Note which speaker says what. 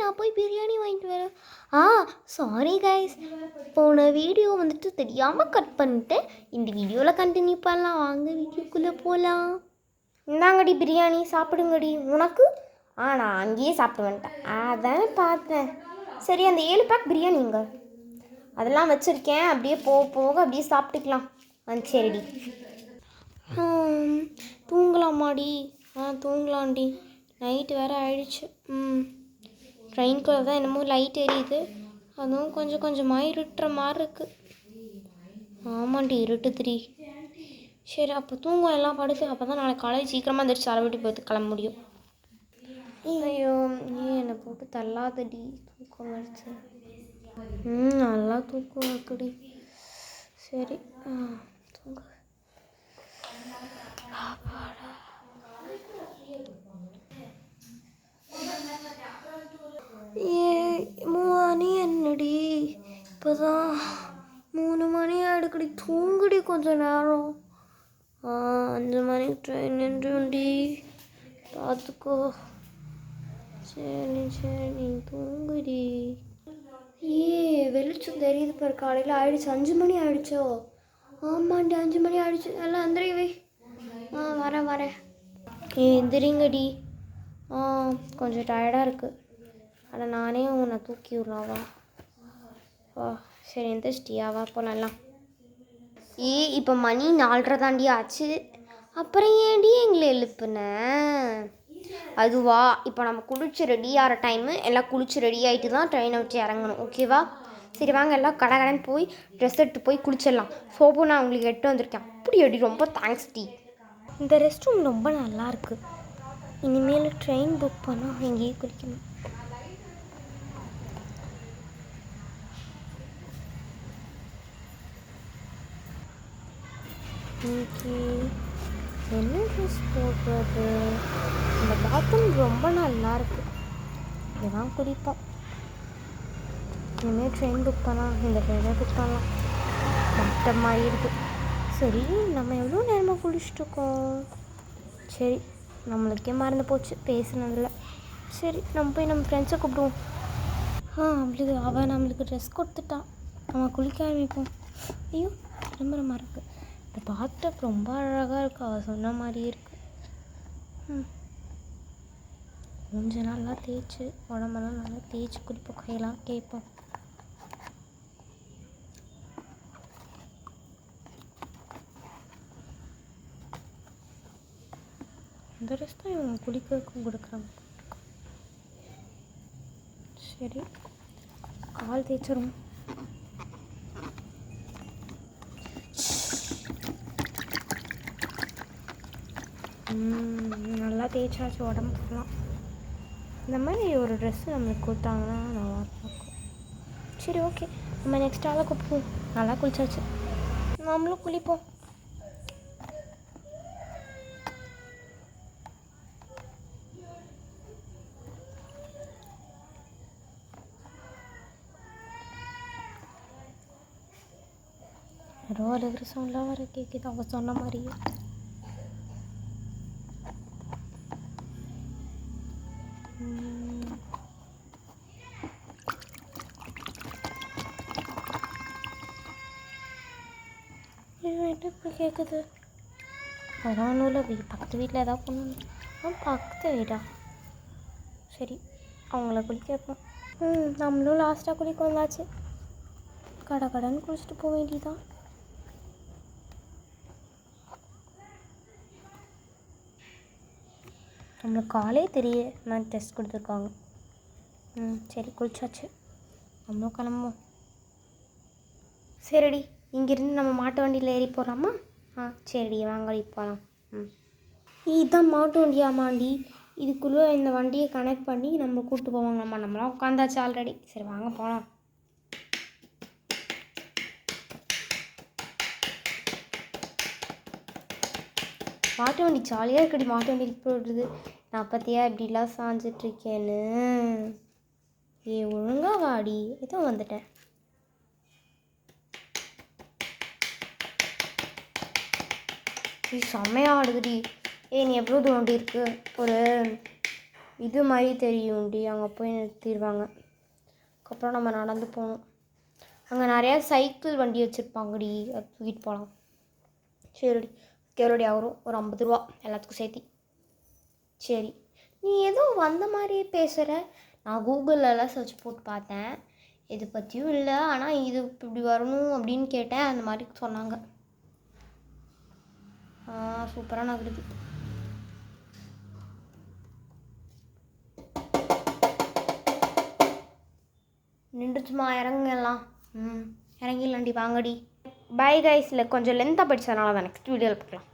Speaker 1: நான் போய் பிரியாணி வாங்கிட்டு வரேன். சாரி கைஸ், போன வீடியோ வந்துட்டு தெரியாமல் கட் பண்ணிட்டேன். இந்த வீடியோவில் கண்டினியூ பண்ணலாம். வாங்க வீடியோக்குள்ளே போகலாம். இந்தாங்கடி பிரியாணி, சாப்பிடுங்கடி. உனக்கு நான் அங்கேயே சாப்பிட்டு வந்துட்டேன். அதான் பார்த்தேன். சரி, அந்த 7 பேக் பிரியாணிங்க அதெல்லாம் வச்சுருக்கேன். அப்படியே போக போக அப்படியே சாப்பிட்டுக்கலாம். சரிடி. தூங்கலாமாடி? தூங்கலாண்டி. நைட்டு வேறு ஆயிடுச்சு. ட்ரெயின்குள்ளே தான் என்னமோ லைட் எரியுது. அதுவும் கொஞ்சம் கொஞ்சமாக இருட்டுற மாதிரி இருக்குது. ஆமாண்டி, இருட்டுதுடி. சரி, அப்போ தூங்கம் எல்லாம் படுத்து. அப்போ தான் நாளைக்கு காலேஜ் சீக்கிரமாக வந்துடுச்சு தலைவட்டி போய்ட்டு கிளம்ப முடியும். ஐயோ, என்னை போட்டு தள்ளாதடி. தூக்கம் வருது. நல்லா தூக்கம் இருக்குடி. சரி, தூங்க. மணி என்னடி? இப்போதான் 3 மணி ஆகிடுக்குடி. தூங்குடி கொஞ்சம் நேரம். 5 மணிக்கு ட்ரெயின் நின்றுண்டி, பார்த்துக்கோ. சரி சரி, நீ தூங்குடி. வெளிச்சம் தெரியுது பாரு. காலையில் ஆயிடுச்சு. 5 மணி ஆயிடுச்சோ? ஆமாண்டி, 5 மணி ஆயிடுச்சு. எல்லாம் எந்திரிவே. வரேன். எந்திரிங்கடி. கொஞ்சம் டயர்டாக இருக்குது. ஆனால் நானே உன்னை தூக்கி விட்றாவா? சரி, எந்திரிச்சிட்டியாவா போலாம். இப்போ மணி 4:30 தாண்டி ஆச்சு. அப்புறம் ஏண்டி எங்களை எழுப்புன? அதுவா, இப்போ நம்ம குளிச்சு ரெடி ஆகிற டைமு. எல்லாம் குளிச்சு ரெடி ஆகிட்டு தான் ட்ரெயினை விட்டு இறங்கணும். ஓகேவா? சரி வாங்க, எல்லாம் கடைன்னு போய் ட்ரெஸ் எடுத்து போய் குளிச்சிடலாம். சோப்பு நான் உங்களுக்கு எடுத்து வந்திருக்கேன். அப்படி அடி, ரொம்ப தேங்க்ஸ் டி. இந்த ரெஸ்ட் ரூம் ரொம்ப நல்லாயிருக்கு. இனிமேல் ட்ரெயின் புக் பண்ணால் எங்கேயும் குளிக்கணும். இன்னைக்கு என்ன ட்ரெஸ் போடுறது? இந்த பாத்ரூம் ரொம்ப நல்லாயிருக்கு. இதுதான் குளிப்போம். இனிமேல் ட்ரெயின் புக் பண்ணலாம். இந்த ட்ரெயினை புக் பண்ணலாம். மற்ற மாதிரி இருக்குது. சரி, நம்ம எவ்வளோ நேரமாக குளிச்சுட்ருக்கோம்? சரி, நம்மளுக்கே மறந்து போச்சு பேசுனதில். சரி, நம்ம போய் நம்ம ஃப்ரெண்ட்ஸை கூப்பிடுவோம். அவள் நம்மளுக்கு ட்ரெஸ் கொடுத்துட்டான். நம்ம குளிக்க ஆரம்பிப்போம். ஐயோ, திரும்புற மாதிரி இருக்குது. இந்த பாத்டப் ரொம்ப அழகாக இருக்குது. அவள் சொன்ன மாதிரியே இருக்குது. கொஞ்சம் நல்லா தேய்ச்சி, உடம்பெல்லாம் நல்லா தேய்ச்சி குளிப்போம். கையெல்லாம் கேட்போம். இந்த ட்ரெஸ் தான் இவங்க குளிக்கிறதுக்கும் கொடுக்குறாங்க. சரி, கால் தேய்ச்சிரும். நல்லா தேய்ச்சாச்சு உடம்புக்குலாம். இந்த மாதிரி ஒரு ட்ரெஸ்ஸு நம்மளுக்கு கொடுத்தாங்கன்னா நல்லா இருக்கும். சரி, ஓகே, நம்ம நெக்ஸ்ட் ஆளை கூப்பிடுவோம். நல்லா குளிச்சாச்சு, நம்மளும் குளிப்போம். ஏதோ அழுகிற சவுண்ட்லாம் வர கேட்குது. அவங்க சொன்ன மாதிரியே. என்ன இப்போ கேட்குது? அதெல்லாம் ஒன்றும் இல்லை. பக்கத்து வீட்டில் எதாவது பண்ணணும். பக்கத்து வீடா? சரி, அவங்கள குளிக்க வைப்போம். நம்மளும் லாஸ்ட்டாக குளிக்க வந்தாச்சு. கடைன்னு குளிச்சுட்டு போக வேண்டியதான். நம்மளுக்கு காலே தெரிய நான் டெஸ்ட் கொடுத்துருக்காங்க. சரி, குளிச்சாச்சு. நம்மளும் கிளம்புவோம். சரிடி, இங்கேருந்து நம்ம மாட்டு வண்டியில் ஏறி போகலாமா? சரிடி, வாங்கடி போகலாம். இதுதான் மாட்டு வண்டியாமாண்டி. இதுக்குள்ளே இந்த வண்டியை கனெக்ட் பண்ணி நம்ம கூப்பிட்டு போவாங்கம்மா. நம்மளாம் உட்காந்தாச்சு ஆல்ரெடி. சரி வாங்க போகலாம். மாட்டு வண்டி ஜாலியாக இருக்குடி. மாட்டு வண்டிக்கு போடுறது. நான் பற்றியா இப்படிலாம் சாஞ்சிட்ருக்கேன்னு. ஒழுங்கா வாடி. ஏதோ வந்துட்டேன். செம்மையாக ஆடுதுடி. நீ எவ்வளோ தூரம் இருக்கு? ஒரு இது மாதிரி தெரியும்டி, அங்கே போய் நிறுத்திடுவாங்க. அதுக்கப்புறம் நம்ம நடந்து போகணும். அங்கே நிறையா சைக்கிள் வண்டி வச்சுருப்பாங்கடி, அது தூக்கிட்டு போகலாம். சரிடி, எவ்வளோடி ஆகும்? ஒரு 50 ரூபா எல்லாத்துக்கும் சேர்த்தி. சரி, நீ ஏதோ வந்த மாதிரியே பேசுகிற. நான் கூகுளெலாம் சர்ச் போட்டு பார்த்தேன், இது பற்றியும் இல்லை, ஆனால் இது இப்படி வரணும் அப்படின்னு கேட்டேன், அந்த மாதிரி சொன்னாங்க. சூப்பராக நகருது. நின்றுச்சுமா, இறங்குங்கலாம். இறங்கிடலாண்டி, வாங்கடி. Bye guys. இல்லை கொஞ்சம் லென்த்தாக படித்ததுனால தான். நெக்ஸ்ட் வீடியோவில் பார்க்கலாம்.